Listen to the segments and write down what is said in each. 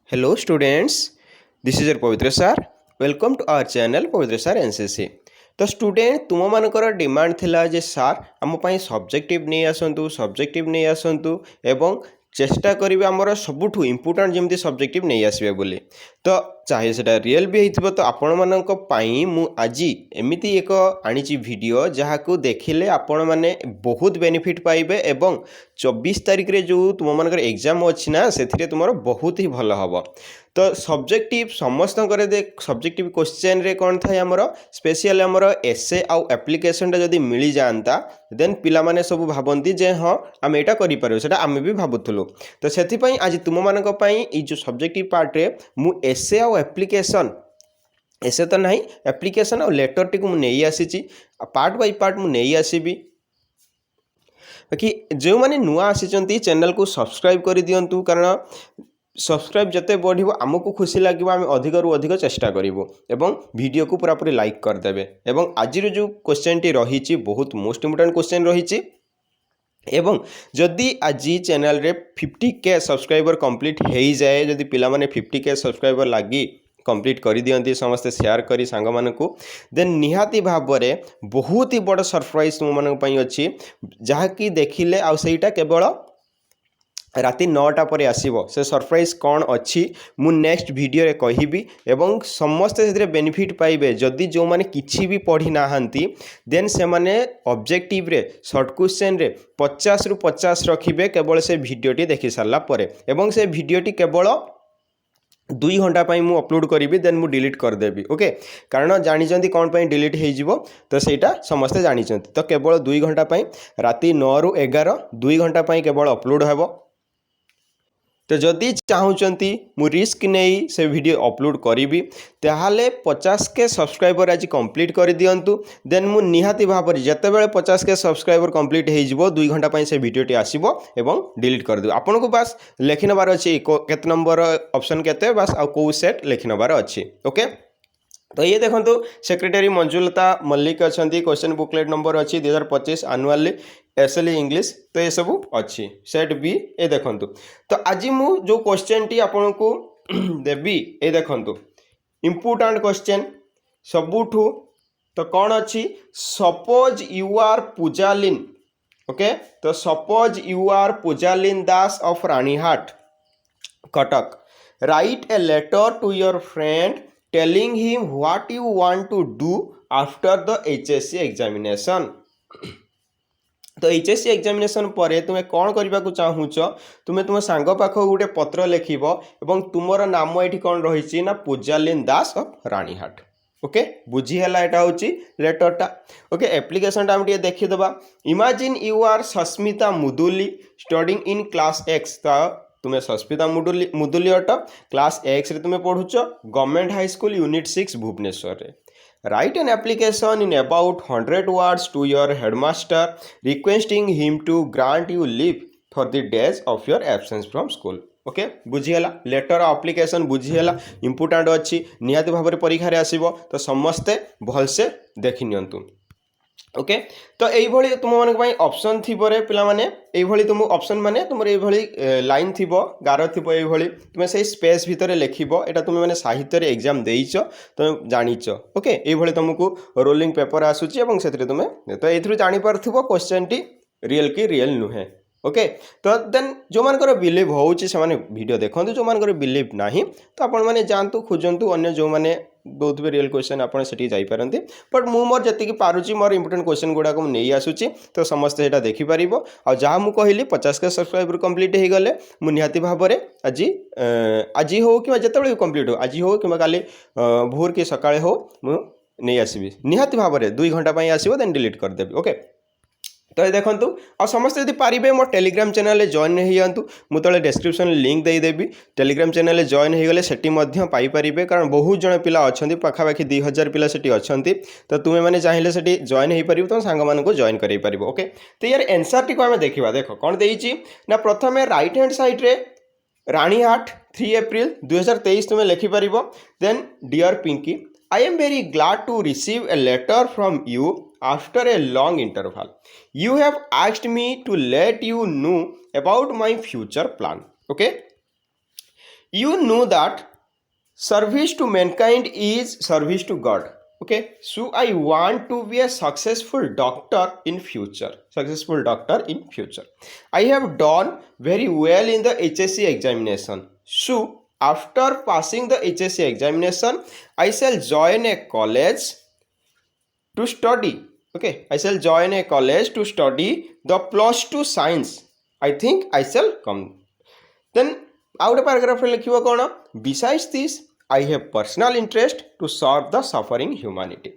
Hello students, this is your Pavitra sir. Welcome to our channel Pavitra sir NCC. तो student तुम मानकर demand थिला जे सार आम सब्जेक्टिव नहीं आसतु एवं चेष्टा करेंगे आमर सबुठू इम्पोर्टाट जमी सब्जेक्टिव नहीं आसबे बोली तो चाहे से रियल भी हो तो आपण मानी मु आज एमती एक आनी वीडियो जहाँ को देखिले आपण मैंने बहुत बेनिफिट पाइबे एवं 24 तारिख रे जो तुम मानकर एग्जाम अच्छी ना से तुम बहुत ही भल हम तो सब्जेक्टिव समस्त सब्जेक्टिव क्वेश्चन रे कौन था आमर स्पेशल आमर एसे आउ एप्लिकेशन जदि मिल जाता देन पिला माने सब भावती जे हाँ आम यहाँ करें आम भी भावुलु तो से आज तुम मानी जो सब्जेक्टिव पार्ट रे मु एसे आउ एप्लिकेशन एसे तो नहीं एप्लिकेशन आउ लेटर टी नहीं आसी पार्ट बाय पार्ट मु नहीं आसबि कि जो मैंने नुआ आसी चैनल को सब्सक्राइब कर दिंतु कारण सब्सक्राइब जिते बढ़ो आमको खुशी लगे आम अधिक रु अधिक चेष्टा करूँ एवं वीडियो को पूरा पूरी लाइक करदे एवं आज जो क्वेश्चन टी रही बहुत मोस्ट इम्पोर्टेंट क्वेश्चन रही एवं जदि आज चैनल रे 50K सब्सक्राइबर कंप्लीट हो जाए जदि पिला माने 50K सब्सक्राइबर लगी कंप्लीट कर दियंती समस्ते शेयर करी सांग मानकू देन निहाती भाव में बहुत ही बड़ सरप्राइज तुम मानक अच्छी जहाँकि देखिले आउ सेटा केवल राति 9टा पर आसीबो से सरप्राइज कौन अच्छी मु नेक्स्ट वीडियो रे कहिबी एवं समस्ते से बेनिफिट पाइबे जदि जो माने किछि भी पढ़ी नाहंती देन से माने ऑब्जेक्टिव रे शॉर्ट क्वेश्चन रे 50 रु 50 रखिबे केवल से वीडियोटी देखि सारला परे एवं से वीडियोटी केवल 2 घंटा पाई मु अपलोड करी देन मु डिलीट करदेवी ओके कारण जानी कौन पाई डिलीट हो तो सेटा समस्ते जानी तो केवल 2 घंटा पाई राति 9 रु 11 2 घंटा पाई केवल अपलोड हेबो तो जदि चाहूँगी मु रिस्क नहीं से वीडियो अपलोड करी ताहले 50K सब्सक्राइबर आज कंप्लीट कर दिंतु देन मु निहाती भाव में जितेबाला 50K सब्सक्राइबर कंप्लीट हो 2 घंटा पाई से वीडियोटी आसीबो एवं डिलीट कर देबो आपन को बस लिखि नबार अछि केते नंबर ऑप्शन केते बस आ को सेट लिखि नबार अछि ओके तो ये देखो सेक्रेटरी मंजुलता मल्लिक अच्छा क्वेश्चन बुकलेट नंबर अच्छी 2025 आनुअली एसएलई इंग्लिश तो ये सब अच्छी सेट बी ए देखु तो आज मु जो क्वेश्चन टी आपन को देवी ए देखु इम्पोर्टाट क्वेश्चन सबुठू तो कौन अच्छी suppose you are Pujalin okay तो suppose you are Pujalin Das of Ranihat Cuttack write a letter to your friend telling him what you want to do after the HSC examination तो HSC examination पर तुम्हें कौन करने को चाहूच तुम्हें तुम सांग पाख गोटे पत्र लिखब और तुमर नाम ये कौन रही ना पूजालिन दास ऑफ रानीहाट ओके बुझीगला यहाँ हूँ लेटरटा ओके एप्लिकेशन आम देखीदे imagine you are Sasmita Muduli studying in class X तुम्हें Sasmita Muduli at class X रे तुम्हें पढ़ुच government high school unit 6 Bhubaneswar रे write an application in about 100 words to your headmaster requesting him to grant you leave for the days of your absence from school okay बुझीगला letter application बुझीगला important अच्छी निहाती भाव में परीक्षा रे आसीबो तो समस्ते भलसे देखि नियंतु ओके तो ये तुम मान ऑप्शन थी पिला माने ये तुम ऑप्शन माने तुम ये लाइन थी गार थी ये तुम्हें से स्पेस भितर लिखब यहाँ तुम मैंने साहित्य एग्जाम देच तुम जानीच ओके ये तुमको रोलिंग पेपर आसूची से तुम्हें तो ये जापर क्वेश्चन टी रियल की रियल नुहे ओके तो देन जो मानकर बिलीव होची से माने वीडियो देखो जो मानकर बिलीव ना तो आपण मैंने जातु खोजतु अन्य जो मैंने दौथे रियल क्वेश्चन आपड़ से जापारती बट मु मोर जी पारुची मोर इंपोर्टेंट क्वेश्चन गुड़ाक नहीं आसूची तो समस्ते यहाँ देखिपर आ जहाँ मुझे कहली 50K सब्सक्राइबर कंप्लीट हो गले मुझे भाव में आज हो कि जिते कंप्लीट हो आज हो कि काली भोर कि सकाळे हो मु नहीं आसबि निहाती भाव में 2 घंटा आसो देन डिलीट करदेवी ओके तो ये देखूँ आ समस्त यदि पारे मोर टेलीग्राम चैनल जॉइन हो मुझे तले डिस्क्रिप्शन लिंक देदेवी टेलीग्राम चैनल जॉइन हो गले सेठी पाइपर कारण बहुत जन पिला अच्छा पाखापाखि 2000 पिला सेठी अच्छा तो तुम्हें मैंने चाहिए से जॉइन हो पार तुम सांग मान जॉइन कर ओके तो यार एनसर टी आम देखा देख कौन देती ना प्रथम राइट हैंड साइड्रे रानीहाट 3 एप्रिल 2023 तुम्हें लिखिपर then dear Pinky I am very glad to receive a letter from you after a long interval. You have asked me to let you know about my future plan. Okay? You know that service to mankind is service to God. Okay, so I want to be a successful doctor in future. I have done very well in the HSC examination. So after passing the HSC examination, I shall join a college to study. Okay, I shall join a college to study the plus 2 science. I think I shall come. Then out of paragraph लिखिबो कोन, besides this I have personal interest to serve the suffering humanity.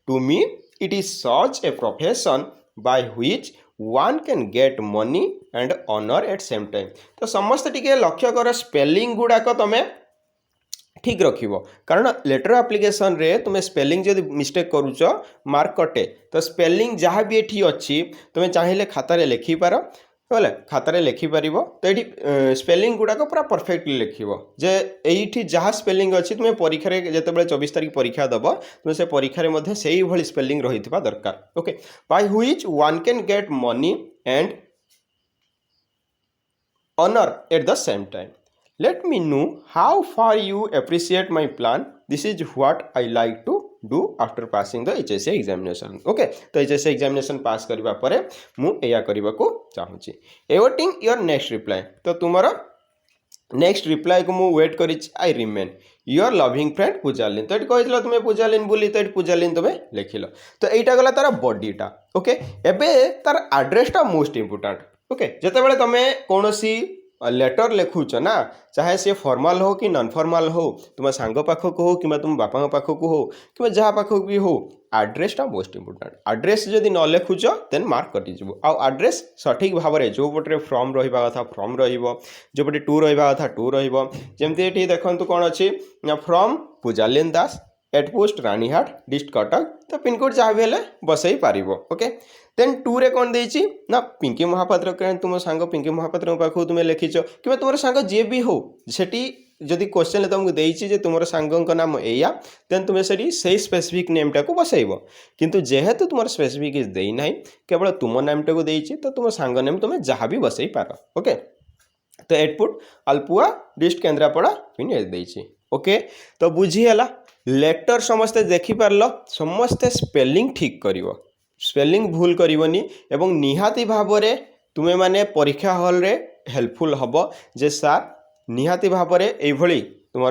To me it is such a profession by which one can get money and honor at same time. तो समस्त टिके लक्ष्य कर spelling गुड़ाक तमे ठीक रखिबो, कारण लेटर एप्लिकेशन रे तुमे स्पेलिंग जदि मिस्टेक करूच मार्क कटे. तो स्पेलिंग जहाँ भी एठी अच्छी तुमे चाहिए खातार लिखि पार, बोले खातार लिखिपर. तो ये स्पेलिंग गुड़ाक पूरा परफेक्टली लिख जे ये जहाँ स्पेलिंग अच्छी तुम्हें परीक्षा जो 24 तारीख परीक्षा दब तुम से परीक्षा से ही भाई स्पेलिंग रही दरकार. Okay, by which one can get money and honor at the same time. Let me know how far you appreciate my plan. This is what I like to do after passing the HSC examination. Okay, तो HSC examination pass करबा परे मु एया करबा को चाहूची. Awaiting your next reply. तो तुम्हारा next reply को मु वेट करी. I remain your loving friend Pujalin. तो ये कही तुम्हें पूजालिन बोली, तो ये पूजालिन तुम्हें लिखिल. तो यहाँ गला तार बॉडीटा. ओके, एबे तार एड्रेसटा मोस्ट इंपोर्टाट. ओके, जिते तुम्हें कौन सी लेटर लिखुच ना, चाहे सी फॉर्मल हो कि नॉन फॉर्मल हो, तुम सांग पाखक हो कि तुम बापा पाखक हो कि जहाँ पाखक भी हो, एड्रेसटा मोस्ट इंपोर्टाट. एड्रेस जदि न लिखुच देन मार्क कटिज. आड्रेस सठिक भाव में जो पटे फ्रम रहा कथा फ्रम जो पटे टू रहा कथा टू रमती. ये देखो कौन अच्छी from Pujalin Das at post Ranihat district Cuttack. तो पिनकोड जहाँ भी है बसई पार. ओके, देन टू रे कौन देछि ना पिंकी महापात्र. तुम सांग पिंकी महापात्र पाखु तुम लिखिच कि तुम सांग जे भी हो, सेठी जदि क्वेश्चन तुमको देछि तुम सांग नाम एया, देन तुम से स्पेसिफिक नेमटा को बसैब. किंतु जेहेतु तुम स्पेसिफिक देई नाही, केवल तुम नामटा को देछि, तो तुम सांग नेम तुम जहाँ भी बसई पार. ओके, तो एटपुट अल्पुआ डिस्ट्रिक्ट केन्द्रापड़ा पिन देछि. ओके, तो बुझीगला. लेटर समस्ते देखिपार, समस्ते स्पेलिंग ठीक करिवो, स्पेलिंग भूल करनी. एवं निहाती भाव में तुम्हें माने परीक्षा हॉल रे हेल्पफुल हम जे सार निहाती भाव में ये तुम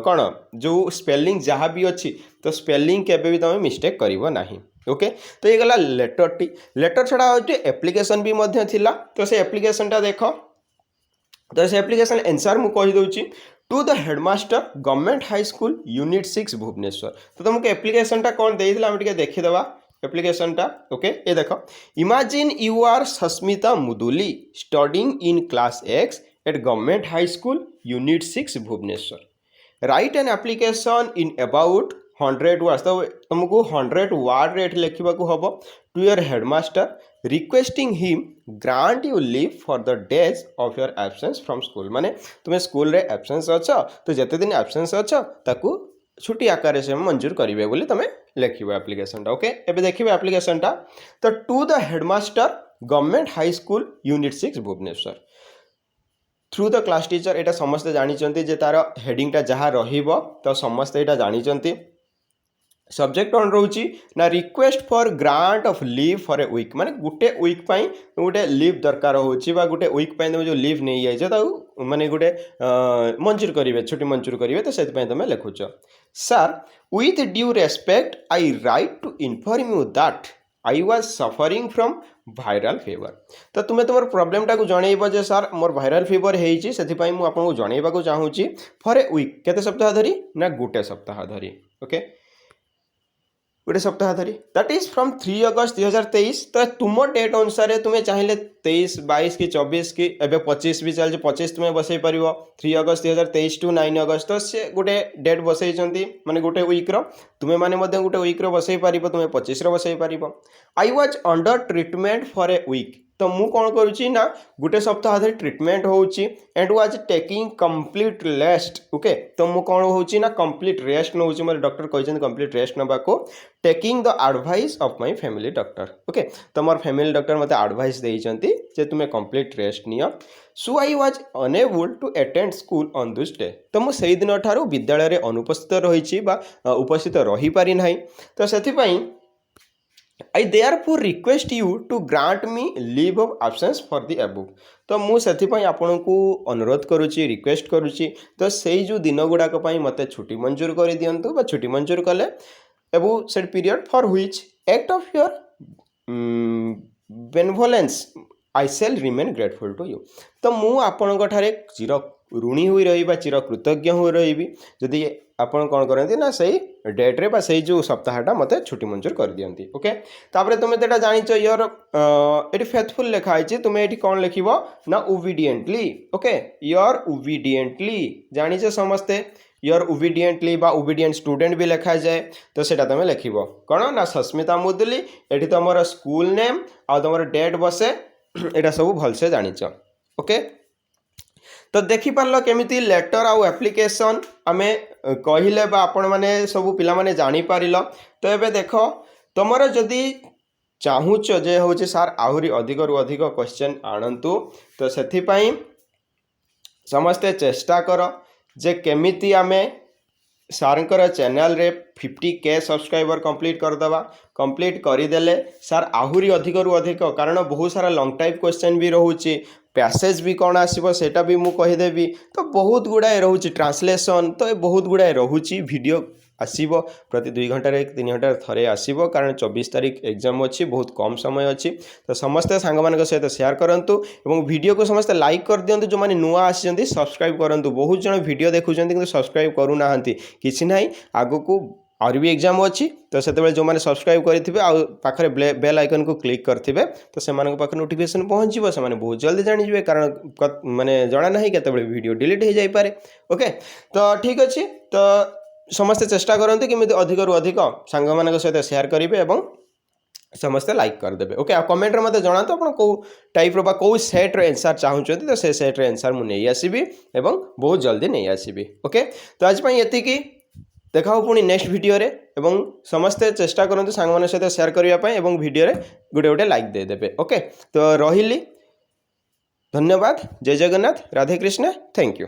कौन जो स्पेलिंग जहाँ भी अच्छी, तो स्पेलिंग केबे भी तुम मिस्टेक करिवो नाही. ओके, तो ये गला लेटर टी. लेटर छड़ा एप्लिकेशन भी मध्य थिला. तो से एप्लिकेशन टा देख. तो से एप्लिकेशन आंसर मु कहि दउची to the headmaster government high school unit 6 Bhubaneswar. तो तुमको एप्लिकेशन टा कौन देइथिला हम टिके देखिदेबा एप्लिकेशन टा. ओके, ये देखो. Imagine you are Sasmita Muduli studying in class X at government high school unit 6 Bhubaneswar. Write an application in about 100 words. तो तुमको 100 वर्ड रेट लिखा हम to your headmaster requesting him grant you leave for the days of your absence from school. माने तुम्हें school रे absence अच्छ, तो जिते दिन एब्सेंस अच्छ ताकू छुट्टी आकार से मंजूर करेंगे बोली तुम लिख एप्लिकेशन टा. ओके, एबे देखिए एप्लिकेशन टा. तो to the headmaster government high school unit 6 Bhubaneswar through the class teacher. यहाँ समस्ते जानते जे तार हेडिंग टा जहाँ रहिबो, तो समस्ते यहाँ जानते. सब्जेक्ट कौन रोची ना request for grant of leave for a week. माने गोटे वीक पाई गोटे लीव दरकार होची, बा गोटे वीक पाई तुम जो लीव नहीं जाइए तो माने गोटे मंजूर करेंगे, छुट्टी मंजूर करेंगे. तो से तुम लिखुच sir with due respect I write to inform you that I was suffering from viral fever. तो तुम्हें तुम प्रोब्लेम टाक जनइब जे सर मोर वायरल फीवर होती से आपको जनइबा चाहूँगी फॉर ए वीक. केते सप्ताह धरी ना गोटे सप्ताह धरी. ओके, गोटे सप्ताह धरी दैट इज फ्रॉम 3 अगस्त 2023. तो तुम डेट अनुसार तुम्हें चाहिए 23, 22 कि 24 कि एवं 25 भी चलते 25 तुम्हें बसई पार 3 अगस्त 2023 टू 9 अगस्त. तो सी गोटे डेट बसई माने गोटे वीक तुम्हें माने गोटे वीक बसई पार, तुम्हें 25 बसई पार. I was under treatment for a week तो मु कौन करुच्ची ना गोटे सप्ताह धरी ट्रिटमेंट होउची and was taking complete rest okay तो मु कौन होउची ना कंप्लीट रेस्ट नउची मोर डॉक्टर कहछन कंप्लीट रेस्ट नबा को taking the advice of my family doctor okay तो मोर फैमिली डॉक्टर मते एडवाइस देइचंती जे तुमे कंप्लीट रेस्ट नियो so I was unable to attend school on this day तो मु सेहि दिन ठारू विद्यालय रे अनुपस्थित रहिछि बा उपस्थित रहि पारि नाही तो सेथि पई I therefore request you to grant me leave of absence for the above तो मुझे आपण को अनुरोध करुच्ची रिक्वेस्ट करुच्ची तो सेई जो दिन गुड़ाक मते छुट्टी मंजूर कर दिंतु बा छुट्टी मंजूर कले above said period for which act of your benevolence I shall remain grateful to you तो मु आपण ठारे चिर ऋणी हुई रही चिर कृतज्ञ हुई रही जदि आपण कौन करते ना सही डेट्रे बा सही जो सप्ताहटा मत छुट्टी मंजूर कर दियंती ओके तापर तुम तो जानिच योर ये फेथफुल लिखाई तुम्हें ये कौन लिख ना ओबिडिएंटली ओके योर ओबिडिएंटली जानिच समस्ते योर ओबिडिएंटली बा ओबिडिएंट स्टूडेंट भी लिखा जाए तो सेटा तुम लिख कौन ना सस्मिता मुदुली ये तुम स्कूल नेम आ तुम डेट बसे यहाँ सब भलसे जानिच ओके तो देखिपार केमी लेटर आउ एप्लिकेशन आम कहले आपण मैंने सब पिला माने जानी पारिल तो ये देख तुम जदि चाहूच जे हूँ सार आहरी अधिक रु अधिक क्वेश्चन आणतु तो से समस्ते चेष्टा कर जे केमिति आमे सारंकर चैनल रे 50K सब्सक्राइबर कंप्लीट करदे कंप्लीट करदेले सार आहरी अधिक रु अधिक कारण बहुत सारा लॉन्ग टाइप क्वेश्चन भी रोचे पैसेज भी कौन आसो सेटा भी मु कहीदेवी तो बहुत गुड़ाए रोचे ट्रांसलेशन तो ये बहुत गुड़ाए रोचे वीडियो आसब प्रति 2 घंटे 3 घंटे थे आसब कारण 24 तारीख एग्जाम अच्छी बहुत कम समय अच्छी तो समस्ते सांग सहित शेयर करूँ वीडियो को समस्ते लाइक कर दिंतु जो मैंने नुआ आसी सब्सक्राइब करूँ बहुत जन वीडियो देखुं कि सब्सक्राइब करूना कि ना आग को और भी एग्जाम अच्छी तो से जो मैंने सब्सक्राइब करेंगे आखिर बेल आइकन को क्लिक करेंगे तो से पाखे नोटिफिकेशन पहुँचो से बहुत जल्दी जानिजे कारण माने जना ना केत वीडियो डिलीट हो जाए ओके तो ठीक अच्छे तो समस्ते चेष्टा करते कि अधिक रु अधिक सांग मान सहित शेयर करेंगे और समस्ते लाइक करदे ओके आ कमेंट रे मते जणातो आपण को टाइप रो बा को सेट रो आंसर चाहउछथि तो से सेट रो आंसर मु नै आसीबी एवं बहुत जल्दी नै आसीबी ओके तो आज पई एति की देखाओ पुणी नेक्स्ट वीडियो रे एवं समस्ते चेष्टा करंतु सांग मान सहित शेयर करिया पई एवं वीडियो रे गुटे गुटे लाइक दे देबे ओके तो रहिली धन्यवाद जय जगन्नाथ राधे कृष्ण थैंक यू।